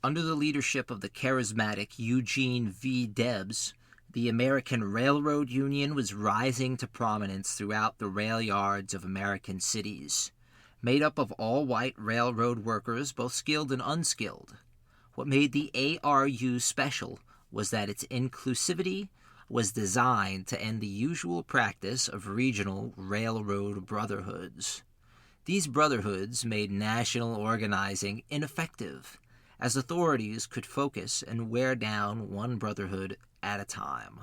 Under the leadership of the charismatic Eugene V. Debs, the American Railroad Union was rising to prominence throughout the rail yards of American cities. Made up of all-white railroad workers, both skilled and unskilled. What made the ARU special was that its inclusivity was designed to end the usual practice of regional railroad brotherhoods. These brotherhoods made national organizing ineffective, as authorities could focus and wear down one brotherhood at a time.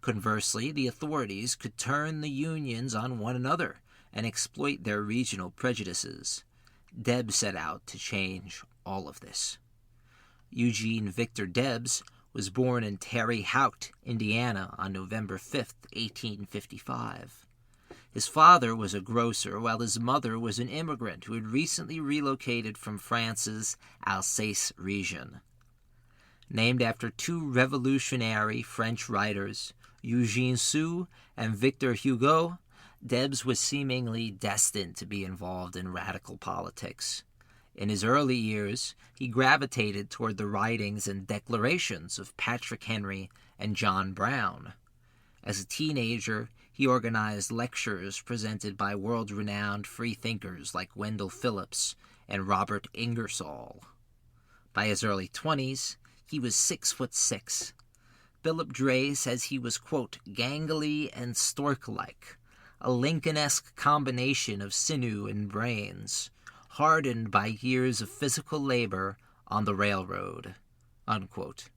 Conversely, the authorities could turn the unions on one another and exploit their regional prejudices. Debs set out to change all of this. Eugene Victor Debs was born in Terre Haute, Indiana, on November 5, 1855. His father was a grocer, while his mother was an immigrant who had recently relocated from France's Alsace region. Named after two revolutionary French writers, Eugène Sue and Victor Hugo, Debs was seemingly destined to be involved in radical politics. In his early years, he gravitated toward the writings and declarations of Patrick Henry and John Brown. As a teenager, he organized lectures presented by world-renowned freethinkers like Wendell Phillips and Robert Ingersoll. By his early 20s, he was 6'6". Philip Dray says he was, quote, gangly and stork-like, a Lincoln-esque combination of sinew and brains, hardened by years of physical labor on the railroad, unquote.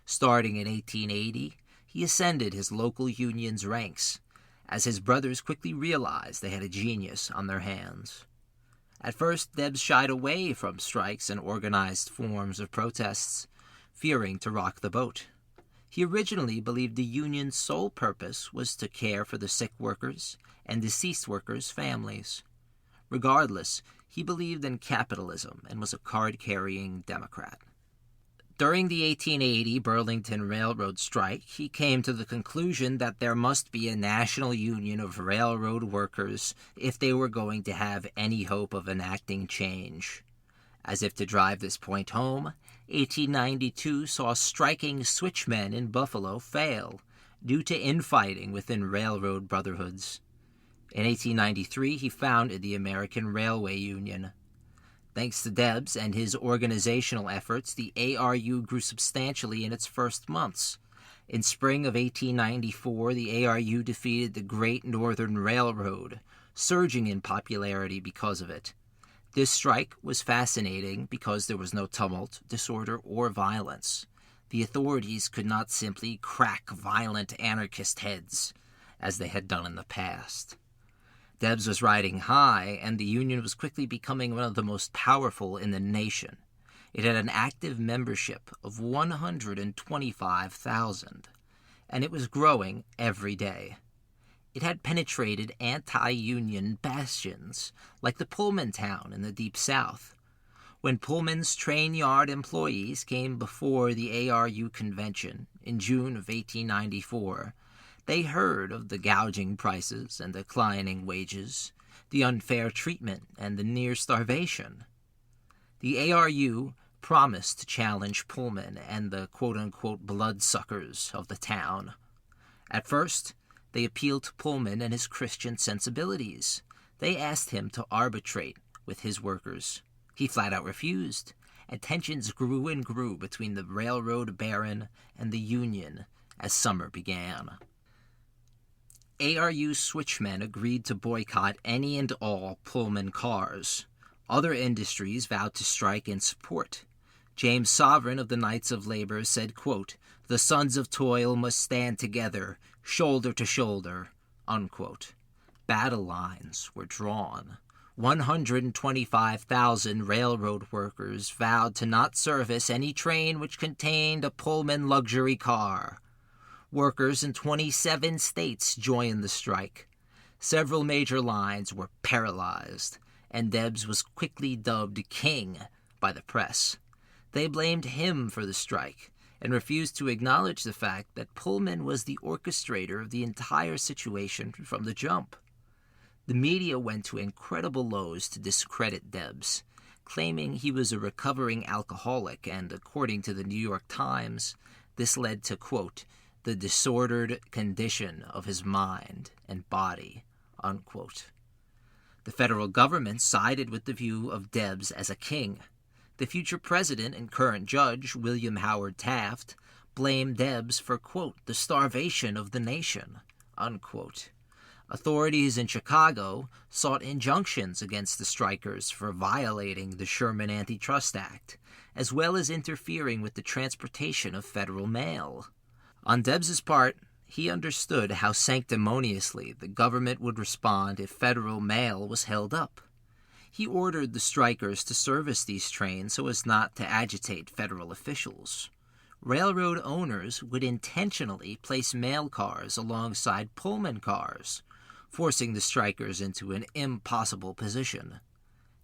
Starting in 1880, he ascended his local union's ranks, as his brothers quickly realized they had a genius on their hands. At first, Debs shied away from strikes and organized forms of protests, fearing to rock the boat. He originally believed the union's sole purpose was to care for the sick workers and deceased workers' families. Regardless, he believed in capitalism and was a card-carrying Democrat. During the 1880 Burlington Railroad strike, he came to the conclusion that there must be a national union of railroad workers if they were going to have any hope of enacting change. As if to drive this point home, 1892 saw striking switchmen in Buffalo fail due to infighting within railroad brotherhoods. In 1893, he founded the American Railway Union. Thanks to Debs and his organizational efforts, the ARU grew substantially in its first months. In spring of 1894, the ARU defeated the Great Northern Railroad, surging in popularity because of it. This strike was fascinating because there was no tumult, disorder, or violence. The authorities could not simply crack violent anarchist heads, as they had done in the past. Debs was riding high, and the union was quickly becoming one of the most powerful in the nation. It had an active membership of 125,000, and it was growing every day. It had penetrated anti-union bastions, like the Pullman town in the Deep South. When Pullman's train yard employees came before the ARU convention in June of 1894, they heard of the gouging prices and declining wages, the unfair treatment, and the near starvation. The ARU promised to challenge Pullman and the quote-unquote bloodsuckers of the town. At first, they appealed to Pullman and his Christian sensibilities. They asked him to arbitrate with his workers. He flat out refused, and tensions grew and grew between the railroad baron and the union as summer began. ARU switchmen agreed to boycott any and all Pullman cars. Other industries vowed to strike in support. James Sovereign of the Knights of Labor said, quote, "The sons of toil must stand together, shoulder to shoulder," unquote. Battle lines were drawn. 125,000 railroad workers vowed to not service any train which contained a Pullman luxury car. Workers in 27 states joined the strike. Several major lines were paralyzed, and Debs was quickly dubbed king by the press. They blamed him for the strike and refused to acknowledge the fact that Pullman was the orchestrator of the entire situation from the jump. The media went to incredible lows to discredit Debs. claiming he was a recovering alcoholic, and according to the New York Times, this led to, quote, the disordered condition of his mind and body, unquote. The federal government sided with the view of Debs as a king. The future president and current judge, William Howard Taft, blamed Debs for, quote, the starvation of the nation, unquote. Authorities in Chicago sought injunctions against the strikers for violating the Sherman Antitrust Act, as well as interfering with the transportation of federal mail. On Debs's part, he understood how sanctimoniously the government would respond if federal mail was held up. He ordered the strikers to service these trains so as not to agitate federal officials. Railroad owners would intentionally place mail cars alongside Pullman cars, forcing the strikers into an impossible position.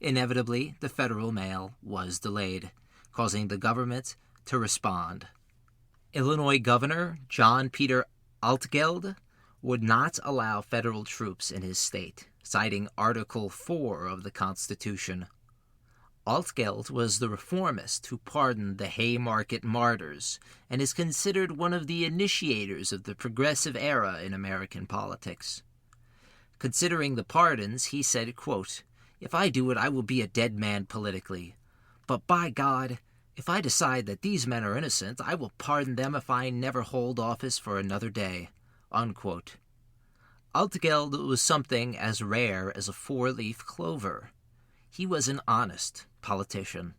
Inevitably, the federal mail was delayed, causing the government to respond. Illinois Governor John Peter Altgeld would not allow federal troops in his state, citing Article 4 of the Constitution. Altgeld was the reformist who pardoned the Haymarket martyrs and is considered one of the initiators of the progressive era in American politics. Considering the pardons, he said, quote, if I do it, I will be a dead man politically. But by God, if I decide that these men are innocent, I will pardon them if I never hold office for another day, unquote. Altgeld was something as rare as a four-leaf clover. He was an honest politician.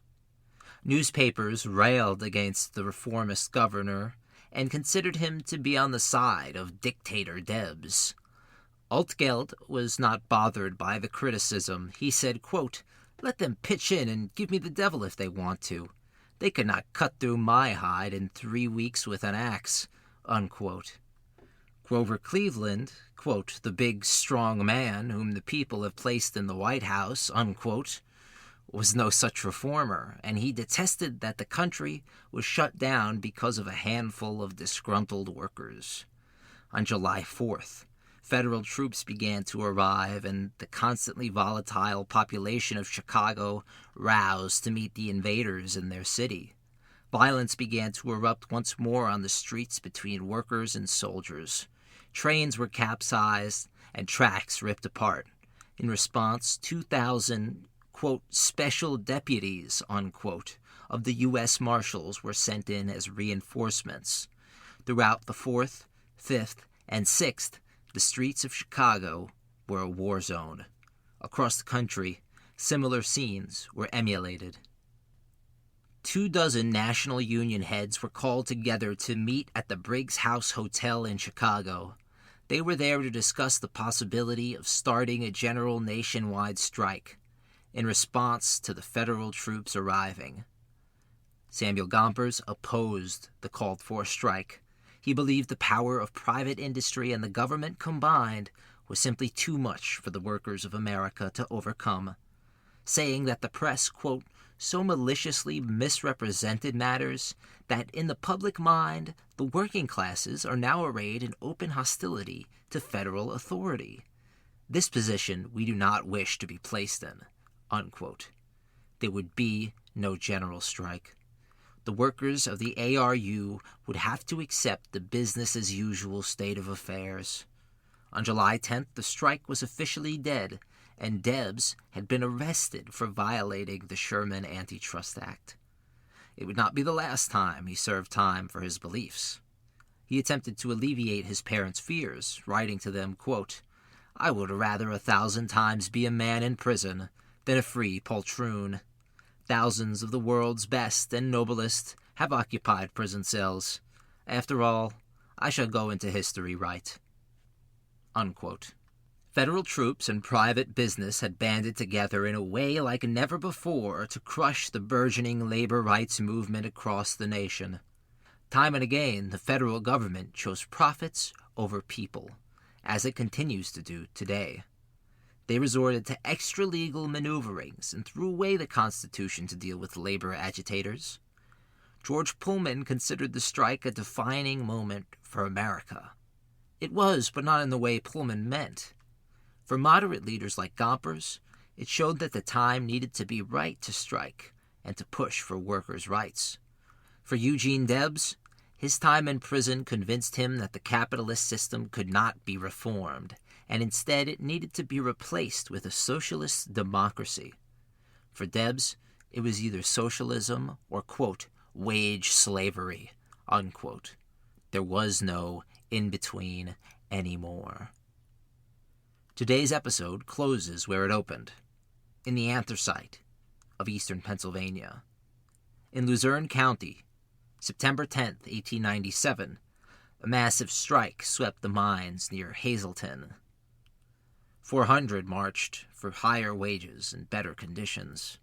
Newspapers railed against the reformist governor and considered him to be on the side of dictator Debs. Altgeld was not bothered by the criticism. He said, quote, let them pitch in and give me the devil if they want to. They could not cut through my hide in 3 weeks with an axe, unquote. Grover Cleveland, quote, the big, strong man whom the people have placed in the White House, unquote, was no such reformer, and he detested that the country was shut down because of a handful of disgruntled workers. On July 4th, federal troops began to arrive, and the constantly volatile population of Chicago roused to meet the invaders in their city. Violence began to erupt once more on the streets between workers and soldiers. Trains were capsized and tracks ripped apart. In response, 2,000, quote, special deputies, unquote, of the U.S. Marshals were sent in as reinforcements. Throughout the 4th, 5th, and 6th, the streets of Chicago were a war zone. Across the country, similar scenes were emulated. 24 national union heads were called together to meet at the Briggs House Hotel in Chicago. They were there to discuss the possibility of starting a general nationwide strike in response to the federal troops arriving. Samuel Gompers opposed the called-for strike. He believed the power of private industry and the government combined was simply too much for the workers of America to overcome, saying that the press, quote, so maliciously misrepresented matters that in the public mind the working classes are now arrayed in open hostility to federal authority. This position we do not wish to be placed in, unquote. There would be no general strike. The workers of the ARU would have to accept the business-as-usual state of affairs. On July 10th, the strike was officially dead, and Debs had been arrested for violating the Sherman Antitrust Act. It would not be the last time he served time for his beliefs. He attempted to alleviate his parents' fears, writing to them, quote, I would rather 1,000 times be a man in prison than a free poltroon. Thousands of the world's best and noblest have occupied prison cells. After all, I shall go into history right. Unquote. Federal troops and private business had banded together in a way like never before to crush the burgeoning labor rights movement across the nation. Time and again, the federal government chose profits over people, as it continues to do today. They resorted to extra-legal maneuverings and threw away the Constitution to deal with labor agitators. George Pullman considered the strike a defining moment for America. It was, but not in the way Pullman meant. For moderate leaders like Gompers, It showed that the time needed to be right to strike and to push for workers' rights. For Eugene Debs, his time in prison convinced him that the capitalist system could not be reformed, and instead it needed to be replaced with a socialist democracy. For Debs, it was either socialism or, quote, wage slavery, unquote. There was no in-between anymore. Today's episode closes where it opened, in the anthracite of eastern Pennsylvania. In Luzerne County, September 10th, 1897, a massive strike swept the mines near Hazleton. 400 marched for higher wages and better conditions.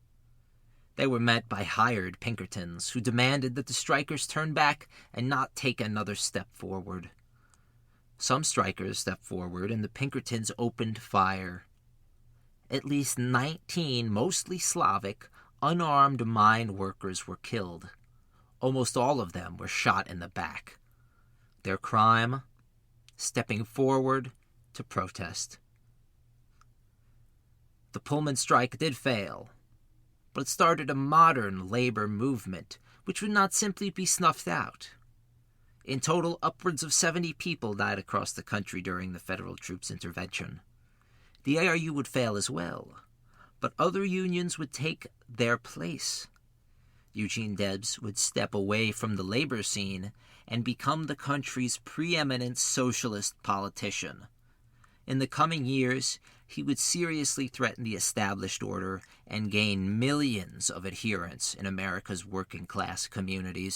They were met by hired Pinkertons who demanded that the strikers turn back and not take another step forward. Some strikers stepped forward and the Pinkertons opened fire. At least 19 mostly Slavic, unarmed mine workers were killed. Almost all of them were shot in the back. Their crime? Stepping forward to protest. The Pullman strike did fail, but it started a modern labor movement which would not simply be snuffed out. In total, upwards of 70 people died across the country during the federal troops' intervention. The ARU would fail as well, but other unions would take their place. Eugene Debs would step away from the labor scene and become the country's preeminent socialist politician. In the coming years, he would seriously threaten the established order and gain millions of adherents in America's working-class communities.